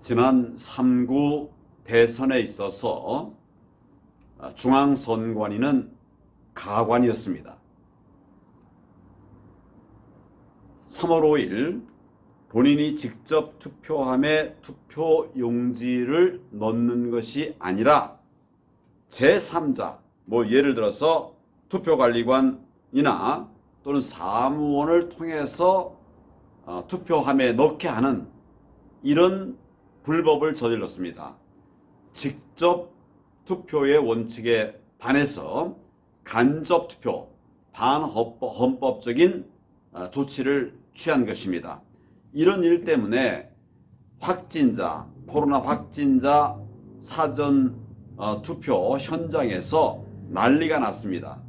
지난 3구 대선에 있어서 중앙선관위는 가관이었습니다. 3월 5일 본인이 직접 투표함에 투표용지를 넣는 것이 아니라 제3자, 예를 들어서 투표관리관이나 또는 사무원을 통해서 투표함에 넣게 하는 이런 불법을 저질렀습니다. 직접 투표의 원칙에 반해서 간접 투표, 반헌법적인 조치를 취한 것입니다. 이런 일 때문에 코로나 확진자 사전 투표 현장에서 난리가 났습니다.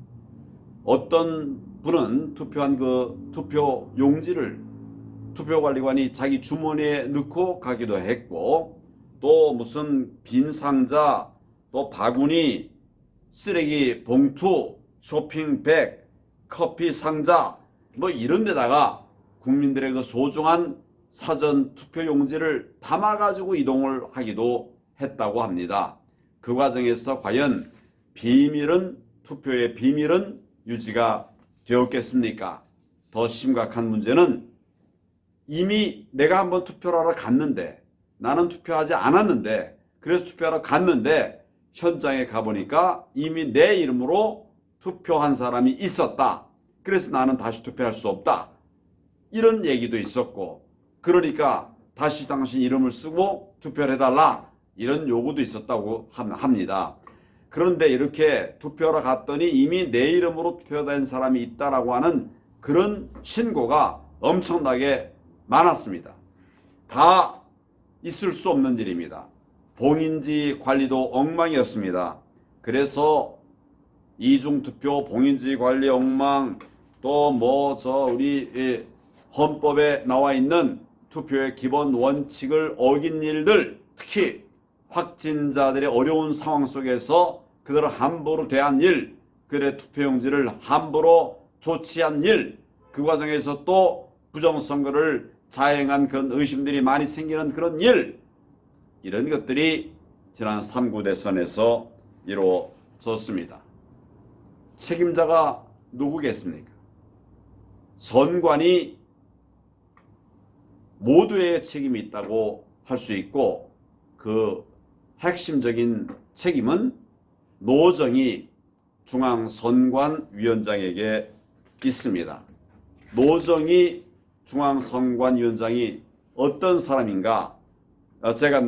어떤 분은 투표한 그 투표 용지를 투표관리관이 자기 주머니에 넣고 가기도 했고, 또 무슨 빈 상자, 또 바구니, 쓰레기 봉투, 쇼핑백, 커피 상자 이런 데다가 국민들의 그 소중한 사전 투표 용지를 담아가지고 이동을 하기도 했다고 합니다. 그 과정에서 과연 투표의 비밀은 유지가 되었겠습니까? 더 심각한 문제는 이미 내가 한번 투표를 하러 갔는데, 나는 투표하지 않았는데, 그래서 투표하러 갔는데 현장에 가보니까 이미 내 이름으로 투표한 사람이 있었다. 그래서 나는 다시 투표할 수 없다. 이런 얘기도 있었고, 그러니까 다시 당신 이름을 쓰고 투표를 해달라. 이런 요구도 있었다고 합니다. 그런데 이렇게 투표하러 갔더니 이미 내 이름으로 투표된 사람이 있다라고 하는 그런 신고가 엄청나게 많았습니다. 다 있을 수 없는 일입니다. 봉인지 관리도 엉망이었습니다. 그래서 이중투표, 봉인지 관리 엉망, 또 우리 헌법에 나와 있는 투표의 기본 원칙을 어긴 일들, 특히 확진자들의 어려운 상황 속에서 그들을 함부로 대한 일, 그들의 투표용지를 함부로 조치한 일, 그 과정에서 또 부정선거를 자행한 그런 의심들이 많이 생기는 그런 일, 이런 것들이 지난 3구 대선에서 이루어졌습니다. 책임자가 누구겠습니까? 선관위 모두의 책임이 있다고 할 수 있고, 그 핵심적인 책임은 노정희 중앙선관위원장에게 있습니다. 노정희 중앙선관위원장이 어떤 사람인가? 제가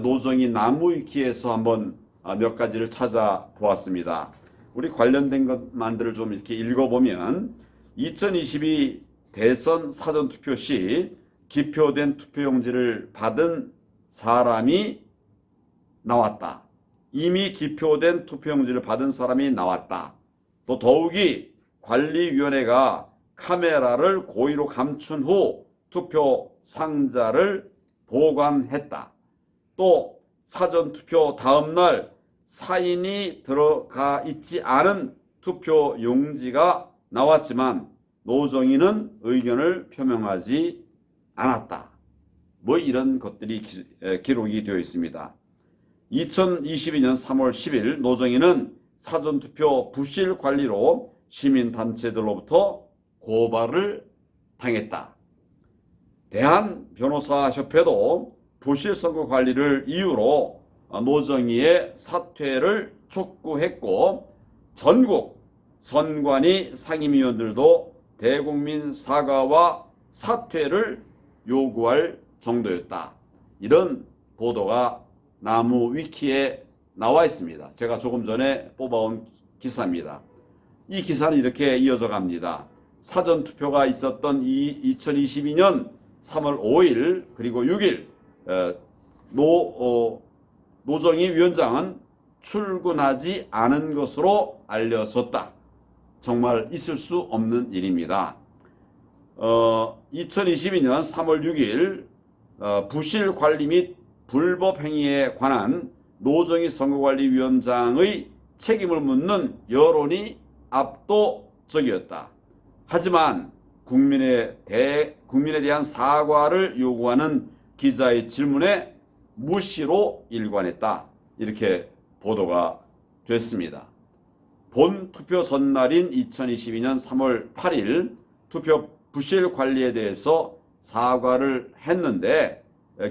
노정희 나무위키에서 한번 몇 가지를 찾아보았습니다. 우리 관련된 것만들을 좀 이렇게 읽어보면 2022 대선 사전투표 시 기표된 투표용지를 받은 사람이 나왔다. 이미 기표된 투표용지를 받은 사람이 나왔다. 또 더욱이 관리위원회가 카메라를 고의로 감춘 후 투표 상자를 보관했다. 또 사전투표 다음날 사인이 들어가 있지 않은 투표 용지가 나왔지만 노정희는 의견을 표명하지 않았다. 이런 것들이 기록이 되어 있습니다. 2022년 3월 10일 노정희는 사전투표 부실 관리로 시민단체들로부터 고발을 당했다. 대한변호사협회도 부실 선거 관리를 이유로 노정희의 사퇴를 촉구했고, 전국 선관위 상임위원들도 대국민 사과와 사퇴를 요구할 정도였다. 이런 보도가 나무위키에 나와 있습니다. 제가 조금 전에 뽑아온 기사입니다. 이 기사는 이렇게 이어져 갑니다. 사전투표가 있었던 2022년 3월 5일 그리고 6일 노정희 위원장은 출근하지 않은 것으로 알려졌다. 정말 있을 수 없는 일입니다. 2022년 3월 6일 부실 관리 및 불법 행위에 관한 노정희 선거관리위원장의 책임을 묻는 여론이 압도적이었다. 하지만 국민에 대한 사과를 요구하는 기자의 질문에 무시로 일관했다. 이렇게 보도가 됐습니다. 본 투표 전날인 2022년 3월 8일 투표 부실 관리에 대해서 사과를 했는데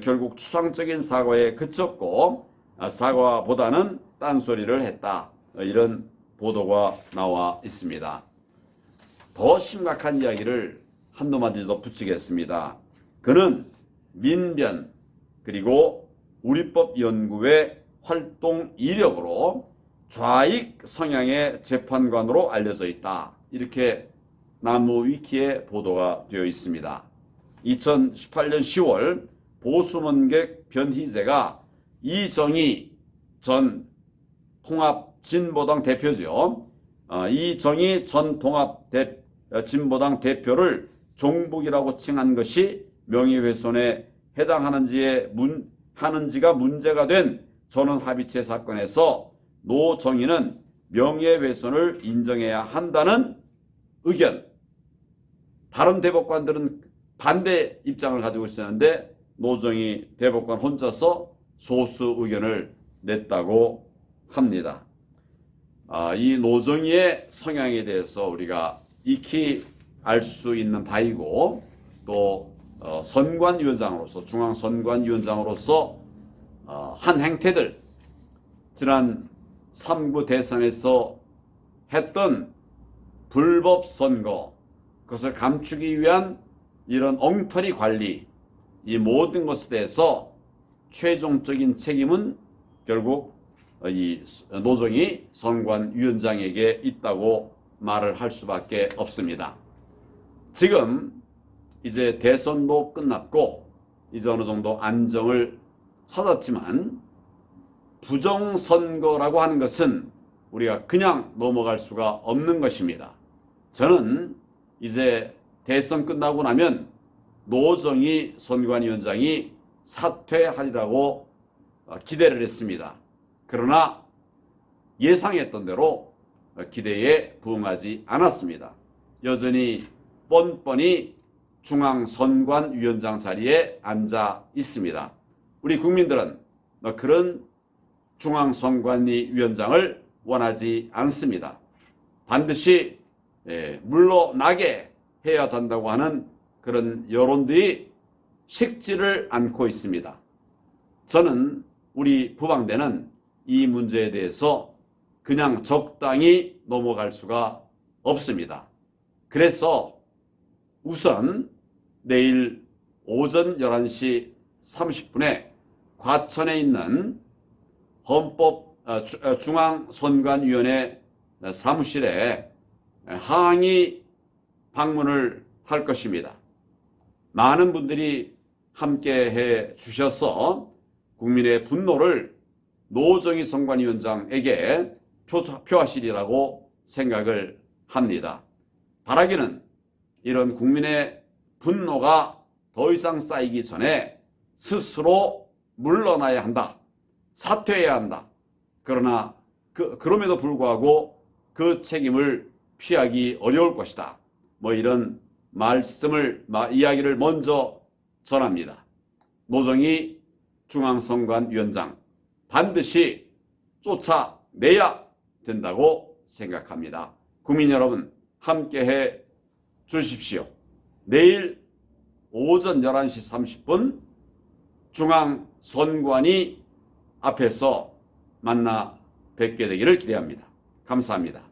결국 추상적인 사과에 그쳤고 사과보다는 딴소리를 했다. 이런 보도가 나와 있습니다. 더 심각한 이야기를 한두 마디 더 붙이겠습니다. 그는 민변 그리고 우리법연구회 활동 이력으로 좌익 성향의 재판관으로 알려져 있다. 이렇게 나무위키에 보도가 되어 있습니다. 2018년 10월 보수문객 변희재가 이정희 전 통합진보당 대표죠. 이정희 전 통합진보당 대표를 종북이라고 칭한 것이 명예훼손에 하는지가 문제가 된 전원합의체 사건에서 노정희는 명예훼손을 인정해야 한다는 의견. 다른 대법관들은 반대 입장을 가지고 있었는데 노정희 대법관 혼자서 소수 의견을 냈다고 합니다. 이 노정희의 성향에 대해서 우리가 익히 알 수 있는 바이고 또 선관위원장으로서 중앙선관위원장으로서 한 행태들 지난 3구 대선에서 했던 불법 선거 그것을 감추기 위한 이런 엉터리 관리 이 모든 것에 대해서 최종적인 책임은 결국 이 노정희 선관위원장에게 있다고 말을 할 수밖에 없습니다. 지금 이제 대선도 끝났고 이제 어느 정도 안정을 찾았지만 부정선거라고 하는 것은 우리가 그냥 넘어갈 수가 없는 것입니다. 저는 이제 대선 끝나고 나면 노정희 선관위원장이 사퇴하리라고 기대를 했습니다. 그러나 예상했던 대로 기대에 부응하지 않았습니다. 여전히 뻔뻔히 중앙선관위원장 자리에 앉아 있습니다. 우리 국민들은 그런 중앙선관위원장을 원하지 않습니다. 반드시 물러나게 해야 된다고 하는 그런 여론들이 식지를 않고 있습니다. 저는 우리 부방대는 이 문제에 대해서 그냥 적당히 넘어갈 수가 없습니다. 그래서 우선 내일 오전 11시 30분에 과천에 있는 중앙선관위원회 사무실에 항의 방문을 할 것입니다. 많은 분들이 함께해 주셔서 국민의 분노를 노정희 선관위원장에게 표하시리라고 생각을 합니다. 바라기는 이런 국민의 분노가 더 이상 쌓이기 전에 스스로 물러나야 한다. 사퇴해야 한다. 그러나 그럼에도 불구하고 그 책임을 피하기 어려울 것이다. 이런 이야기를 먼저 전합니다. 노정희 중앙선관위원장 반드시 쫓아내야 된다고 생각합니다. 국민 여러분 함께해 주십시오. 내일 오전 11시 30분 중앙선관위 앞에서 만나 뵙게 되기를 기대합니다. 감사합니다.